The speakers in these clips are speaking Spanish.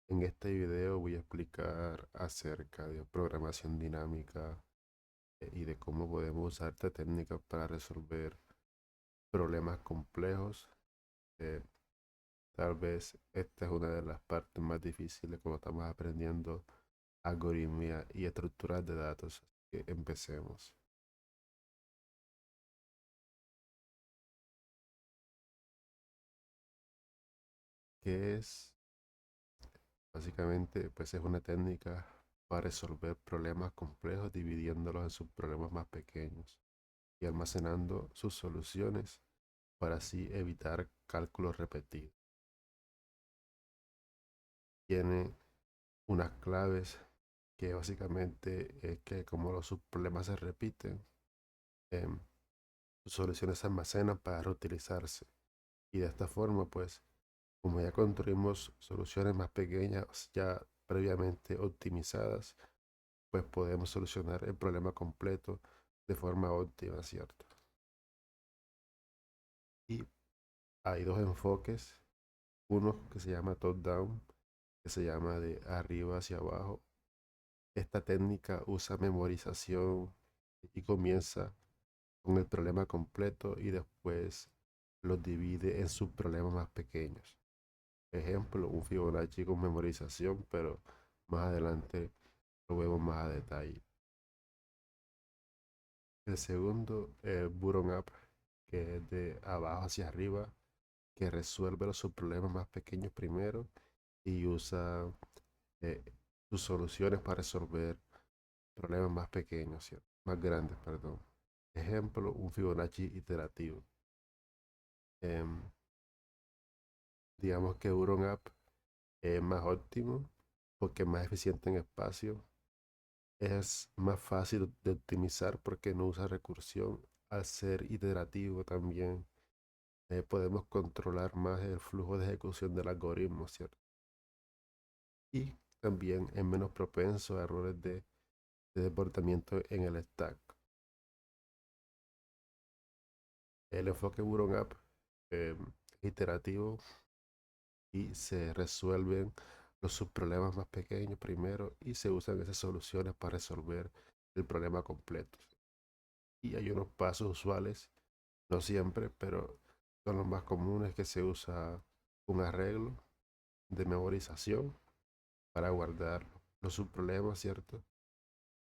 En este video voy a explicar acerca de programación dinámica y de cómo podemos usar esta técnica para resolver problemas complejos. Eh, Tal vez esta es una de las partes más difíciles cuando estamos aprendiendo algoritmia y estructuras de datos. Así que empecemos. ¿Qué es? Básicamente, pues es una técnica para resolver problemas complejos dividiéndolos en subproblemas más pequeños y almacenando sus soluciones para así evitar cálculos repetidos. Tiene unas claves que básicamente es que como los subproblemas se repiten, em, sus soluciones se almacenan para reutilizarse. Y de esta forma, pues, como ya construimos soluciones más pequeñas, ya previamente optimizadas, pues podemos solucionar el problema completo de forma óptima, ¿cierto? Y hay dos enfoques, uno que se llama top-down, que se llama de arriba hacia abajo. Esta técnica usa memorización y comienza con el problema completo y después los divide en subproblemas más pequeños. Ejemplo, un Fibonacci con memorización, pero más adelante lo vemos más a detalle. El segundo, bottom up, que es de abajo hacia arriba, que resuelve los subproblemas más pequeños primero y usa eh, sus soluciones para resolver problemas más pequeños, ¿cierto? Más grandes, perdón. Ejemplo, un Fibonacci iterativo. Em, digamos que Euron App es más óptimo porque es más eficiente en espacio. Es más fácil de optimizar porque no usa recursión. Al ser iterativo también podemos controlar más el flujo de ejecución del algoritmo, ¿cierto? Y también es menos propenso a errores de desbordamiento en el stack. El enfoque Euron App es iterativo y se resuelven los subproblemas más pequeños primero y se usan esas soluciones para resolver el problema completo. Y hay unos pasos usuales, no siempre, pero son los más comunes que se usa un arreglo de memorización para guardar los subproblemas, ¿cierto?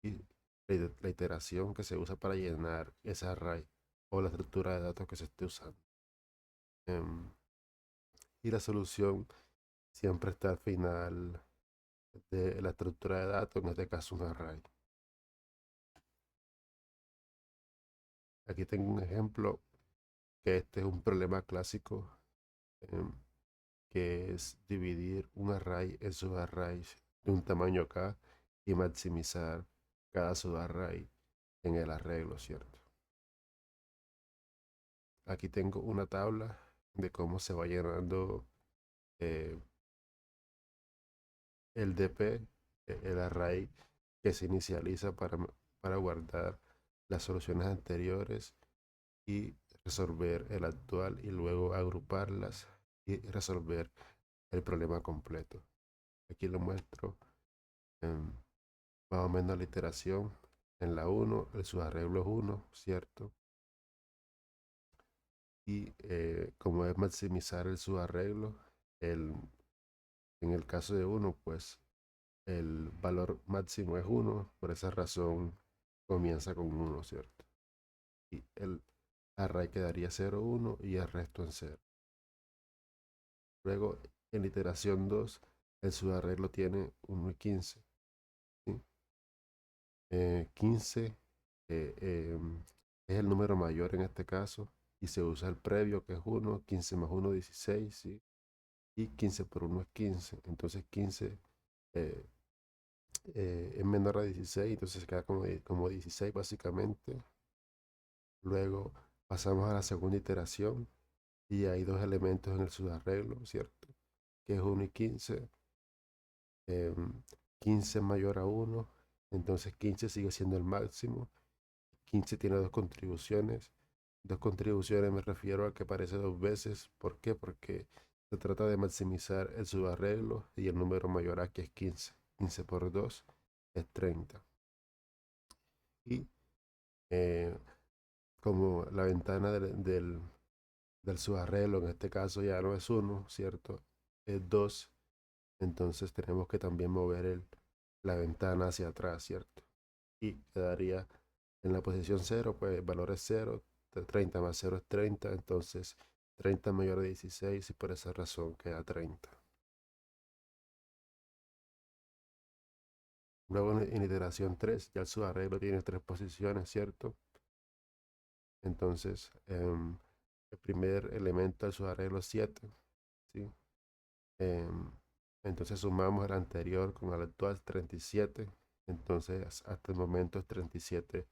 Y la iteración que se usa para llenar ese array o la estructura de datos que se esté usando. Em, y la solución siempre está al final de la estructura de datos, en este caso un array. Aquí tengo un ejemplo que este es un problema clásico, em, que es dividir un array en subarrays de un tamaño k y maximizar cada subarray en el arreglo, ¿cierto? Aquí tengo una tabla de cómo se va llenando eh, el DP, el array que se inicializa para guardar las soluciones anteriores y resolver el actual y luego agruparlas y resolver el problema completo. Aquí lo muestro en más o menos la iteración. En la uno el subarreglo es uno, ¿cierto? Y como es maximizar el subarreglo, el, en el caso de uno pues el valor máximo es uno, por esa razón comienza con uno, ¿cierto? Y el array quedaría 0, 1 y el resto en 0. Luego, en la iteración 2 el subarreglo tiene 1 y 15. ¿Sí? 15 es el número mayor en este caso y se usa el previo que es 1, 15 más 1, 16, ¿sí? Y 15 por 1 es 15. Entonces 15 eh, es menor a 16, entonces se queda como 16 básicamente. Luego pasamos a la segunda iteración y hay dos elementos en el subarreglo, ¿cierto? Que es 1 y 15. em, 15 es mayor a 1, entonces 15 sigue siendo el máximo. 15 tiene dos contribuciones. Dos contribuciones me refiero a que aparece dos veces. ¿Por qué? Porque Se trata de maximizar el subarreglo y el número mayor aquí es 15. 15 por 2 es 30. Y eh, como la ventana del subarreglo en este caso ya no es 1, ¿cierto? Es 2. Entonces tenemos que también mover la ventana hacia atrás, ¿cierto? Y quedaría en la posición 0, pues el valor es 0, 30 más 0 es 30, entonces 30 mayor de 16 y por esa razón queda 30. Luego en iteración 3 ya el subarreglo tiene 3 posiciones, ¿cierto? Entonces el primer elemento del subarreglo es 7, ¿sí? Em, entonces sumamos el anterior con el actual 37. Entonces hasta el momento es 37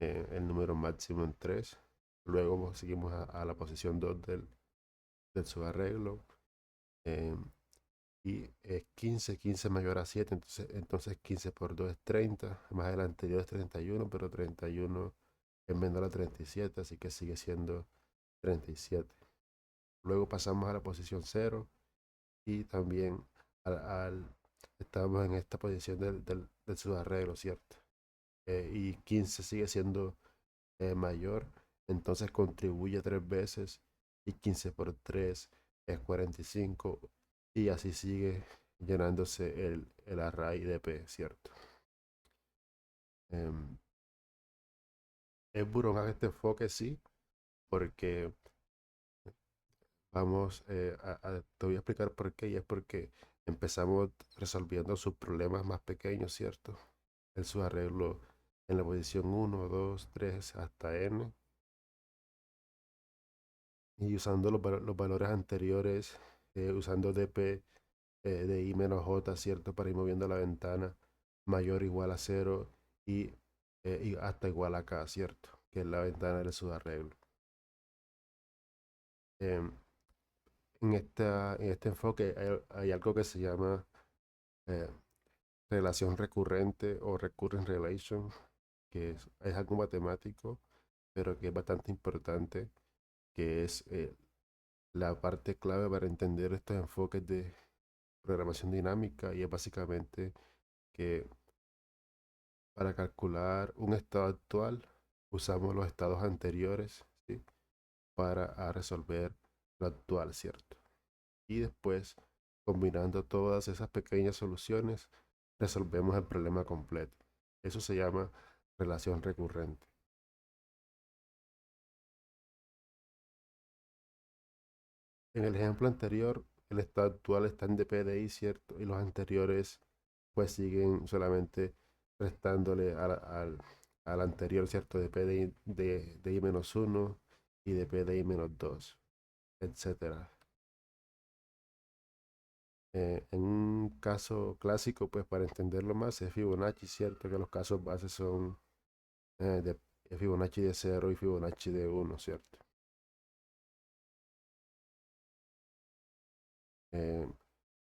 el número máximo en 3. Luego seguimos a la posición 2 del subarreglo. em, y es 15, 15 mayor a 7, entonces 15 por 2 es 30, más el anterior es 31, pero 31 es menor a 37, así que sigue siendo 37. Luego pasamos a la posición 0 y también estamos en esta posición del subarreglo, ¿cierto? Y 15 sigue siendo mayor, entonces contribuye 3 veces y 15 por 3 es 45 y así sigue llenándose el array de P, ¿cierto? Em, es Buronag este enfoque, sí, porque vamos, te voy a explicar por qué, y es porque empezamos resolviendo sus problemas más pequeños, ¿cierto? El subarreglo en la posición 1, 2, 3 hasta n, y usando los valores anteriores, usando dp de i menos j, ¿cierto? Para ir moviendo la ventana mayor o igual a 0 y hasta igual a k, ¿cierto? Que es la ventana del subarreglo. Em, en este enfoque hay algo que se llama eh, relación recurrente o recurrent relation, que es algo matemático, pero que es bastante importante, que es la parte clave para entender estos enfoques de programación dinámica, y es básicamente que para calcular un estado actual usamos los estados anteriores, ¿sí? Para resolver lo actual, ¿cierto? Y después, combinando todas esas pequeñas soluciones, resolvemos el problema completo. Eso se llama relación recurrente. En el ejemplo anterior, el estado actual está en dpi, ¿cierto? Y los anteriores pues siguen solamente restándole al anterior, ¿cierto? De i menos 1 y de i menos 2, etcétera. En un caso clásico, pues para entenderlo más, es Fibonacci, ¿cierto? Que los casos bases son de Fibonacci de 0 y Fibonacci de 1, ¿cierto? Eh,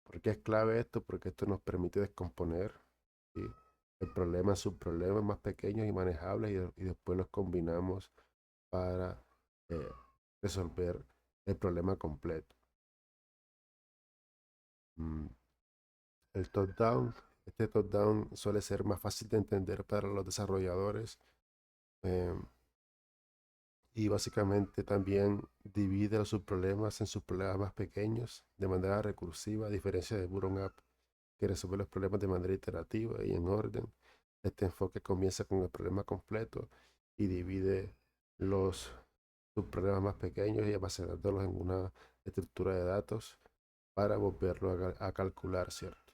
¿Por qué es clave esto? Porque esto nos permite descomponer, ¿sí? El problema, subproblemas más pequeños y manejables, y después los combinamos para eh, resolver el problema completo. Mm, El top-down, este top-down suele ser más fácil de entender para los desarrolladores, eh, y básicamente también divide los subproblemas en subproblemas más pequeños de manera recursiva, a diferencia de Buron Up, que resuelve los problemas de manera iterativa y en orden. Este enfoque comienza con el problema completo y divide los subproblemas más pequeños y almacenándolos en una estructura de datos para volverlo a calcular, ¿cierto?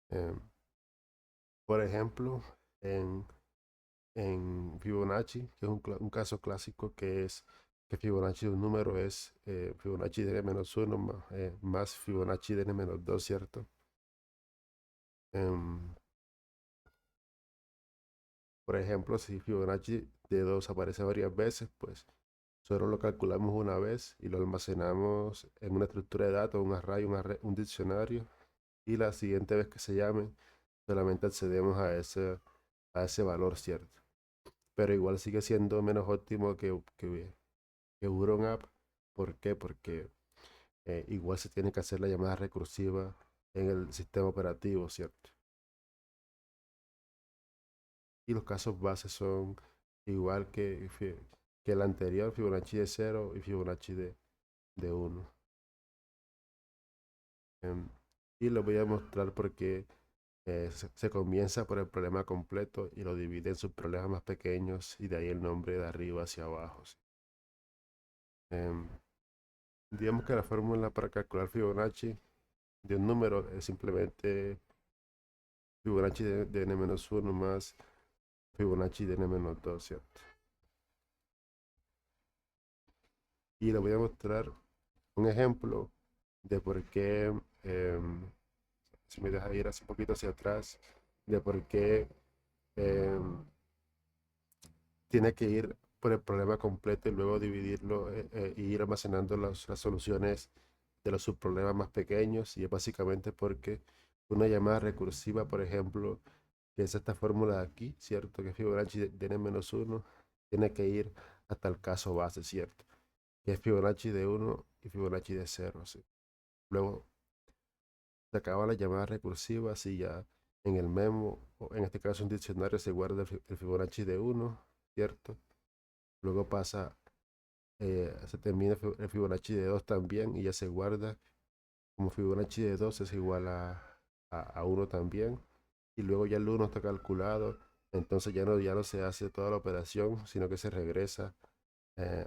Em, por ejemplo, en, en Fibonacci, que es un caso clásico, que es que Fibonacci de un número es Fibonacci de n-1 más Fibonacci de n-2, ¿cierto? Em, por ejemplo, si Fibonacci de 2 aparece varias veces, pues solo lo calculamos una vez y lo almacenamos en una estructura de datos, un array, un diccionario, y la siguiente vez que se llame, solamente accedemos a ese valor, ¿cierto? Pero igual sigue siendo menos óptimo que Buron Up. ¿Por qué? Porque igual se tiene que hacer la llamada recursiva en el sistema operativo, ¿cierto? Y los casos bases son igual que el anterior, Fibonacci de 0 y Fibonacci de 1. Y lo voy a mostrar porque se comienza por el problema completo y lo divide en sus problemas más pequeños y de ahí el nombre de arriba hacia abajo. ¿Sí? Em, digamos que la fórmula para calcular Fibonacci de un número es simplemente Fibonacci de n-1 más Fibonacci de n-2, ¿cierto? Y le voy a mostrar un ejemplo de por qué, si me deja ir así un poquito hacia atrás, de por qué em, tiene que ir por el problema completo y luego dividirlo y ir almacenando las soluciones de los subproblemas más pequeños. Y es básicamente porque una llamada recursiva, por ejemplo, que es esta fórmula de aquí, ¿cierto? Que es Fibonacci de n-1, tiene que ir hasta el caso base, ¿cierto? Que es Fibonacci de 1 y Fibonacci de 0, ¿sí? Luego se acaba la llamada recursiva si ya en el memo, o en este caso un diccionario, se guarda el Fibonacci de 1, ¿cierto? Luego pasa, se termina el Fibonacci de 2 también y ya se guarda como Fibonacci de 2 es igual a 1 también. Y luego ya el 1 está calculado, entonces ya no se hace toda la operación, sino que se regresa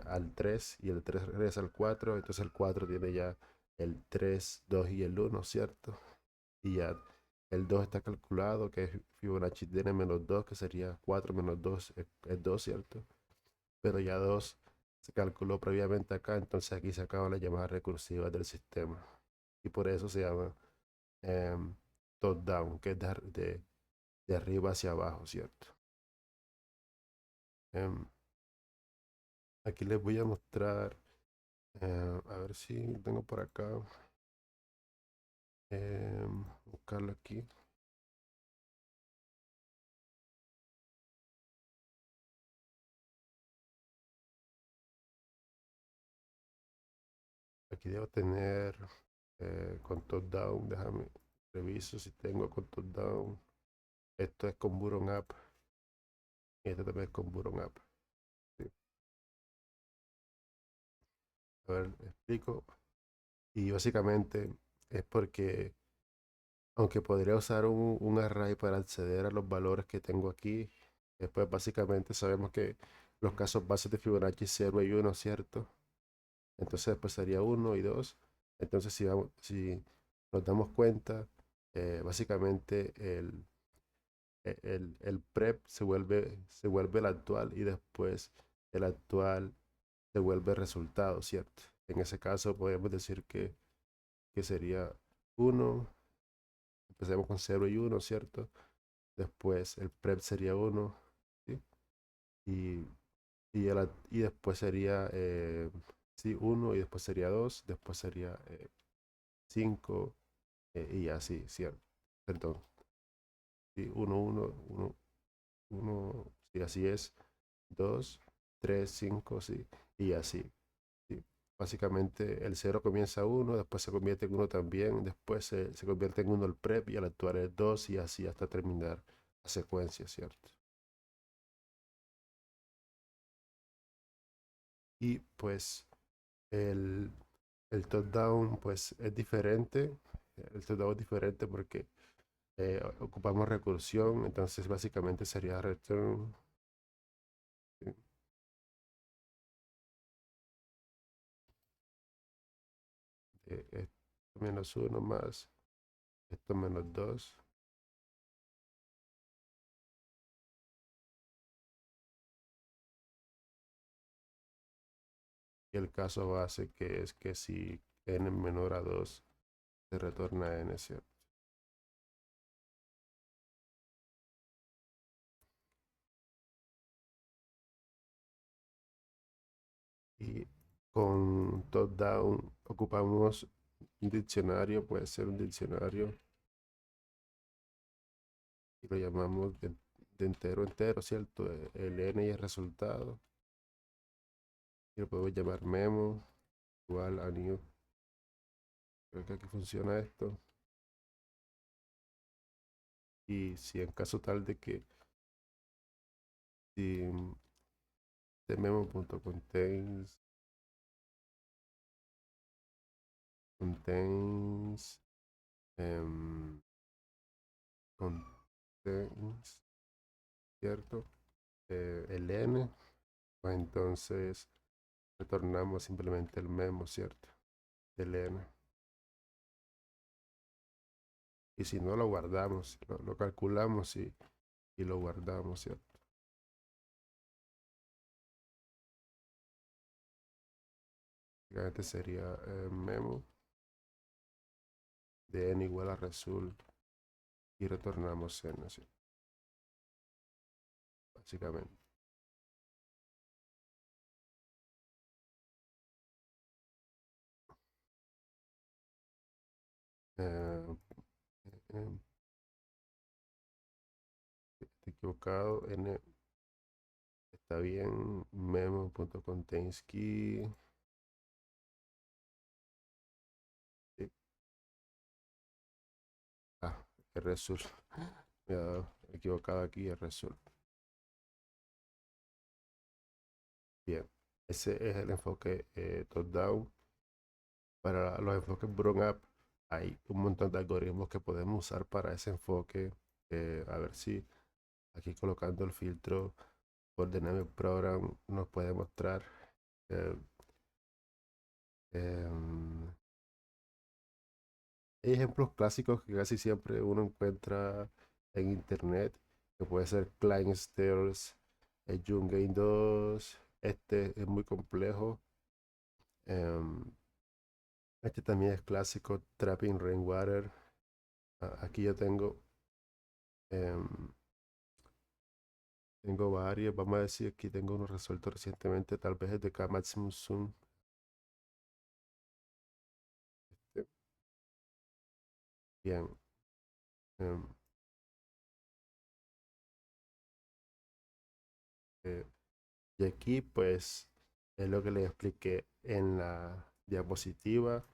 al 3 y el 3 regresa al 4, entonces el 4 tiene ya el 3 2 y el 1, ¿cierto? Y ya el 2 está calculado, que es Fibonacci tiene -2, que sería 4 menos 2 es 2, ¿cierto? Pero ya 2 se calculó previamente acá, entonces aquí se acaban las llamadas recursivas del sistema. Y por eso se llama em, top-down, que es de arriba hacia abajo, ¿cierto? Em, aquí les voy a mostrar, a ver si tengo por acá, buscarlo aquí. Aquí debo tener con top-down, déjame reviso si tengo con top-down. Esto es con Buron App y esto también es con Buron App. Sí. A ver, explico. Y básicamente es porque, aunque podría usar un array para acceder a los valores que tengo aquí, después básicamente sabemos que los casos bases de Fibonacci 0 y 1, ¿cierto? Entonces después sería 1 y 2. Entonces si nos damos cuenta, básicamente el prep se vuelve el actual y después el actual se vuelve resultado, ¿cierto? En ese caso podemos decir que sería 1, empecemos con 0 y 1, ¿cierto? Después el prep sería 1, ¿sí? Y, y después sería, sí, 1 y después sería 2, después sería 5 y así, ¿cierto? Perdón, sí, 1, 1, 1, 1, sí, así es. 2, 3, 5, sí, y así. Sí. Básicamente el 0 comienza 1, después se convierte en 1 también, después se convierte en 1 el prep y al actual es 2 y así hasta terminar la secuencia, ¿cierto? Y pues el, el top-down pues es diferente, el top-down es diferente porque ocupamos recursión, entonces básicamente sería return, ¿sí? Esto -1 más esto -2. Y el caso base que es que si n menor a 2 se retorna n, ¿cierto? Y con top-down ocupamos un diccionario, puede ser un diccionario, y lo llamamos de entero a entero, ¿cierto? El n y el resultado. Y lo podemos llamar memo igual a new. Creo que aquí funciona esto. Y si en caso tal de que si de memo.contains contains em, contains, ¿cierto? El n, pues entonces retornamos simplemente el memo, ¿cierto? Del n. Y si no lo guardamos, lo calculamos y lo guardamos, ¿cierto? Básicamente sería memo de n igual a result y retornamos n, ¿cierto? Básicamente. Eh, eh, Estoy equivocado, n está bien, memo.contains key. Sí. Ah, el result. Me he equivocado aquí, el result. Bien, ese es el enfoque top-down. Para los enfoques bottom-up hay un montón de algoritmos que podemos usar para ese enfoque. A ver si aquí colocando el filtro por Dynamic Program nos puede mostrar. eh, em, Hay ejemplos clásicos que casi siempre uno encuentra en internet, que puede ser Client Stairs, el Game 2. Este es muy complejo. em, Este también es clásico, Trapping Rainwater. Aquí yo em, tengo varios, vamos a decir, aquí tengo uno resuelto recientemente, tal vez es de K-Maximum Zoom. Este, bien. em, eh, y aquí pues es lo que les expliqué en la diapositiva.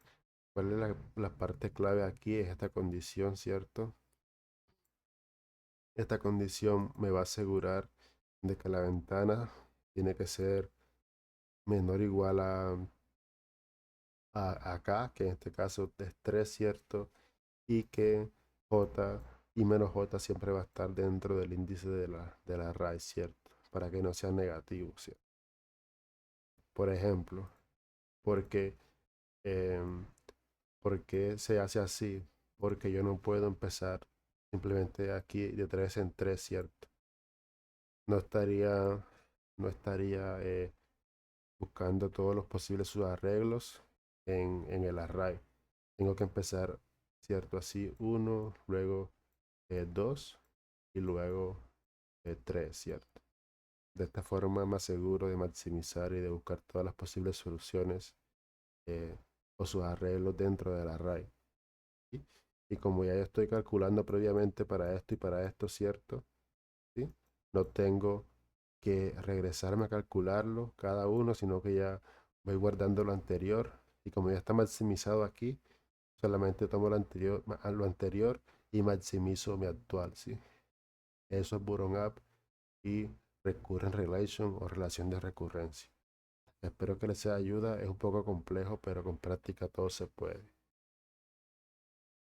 ¿Cuál es la parte clave aquí? Es esta condición, ¿cierto? Esta condición me va a asegurar de que la ventana tiene que ser menor o igual a acá, que en este caso es 3, ¿cierto? Y que J y menos J siempre va a estar dentro del índice de la raíz, ¿cierto? Para que no sea negativo, ¿cierto? Por ejemplo, porque, em, ¿por qué se hace así? Porque yo no puedo empezar simplemente aquí de 3 en 3, ¿cierto? No estaría, no estaría buscando todos los posibles subarreglos en el array. Tengo que empezar, ¿cierto? Así, uno, luego 2 y luego 3, ¿cierto? De esta forma más seguro de maximizar y de buscar todas las posibles soluciones eh, o sus arreglos dentro del array. ¿Sí? Y como ya yo estoy calculando previamente para esto y para esto, ¿cierto? ¿Sí? No tengo que regresarme a calcularlo cada uno, sino que ya voy guardando lo anterior. Y como ya está maximizado aquí, solamente tomo lo anterior y maximizo mi actual, ¿sí? Eso es bottom up y recurrent relation o relación de recurrencia. Espero que les sea ayuda, es un poco complejo, pero con práctica todo se puede.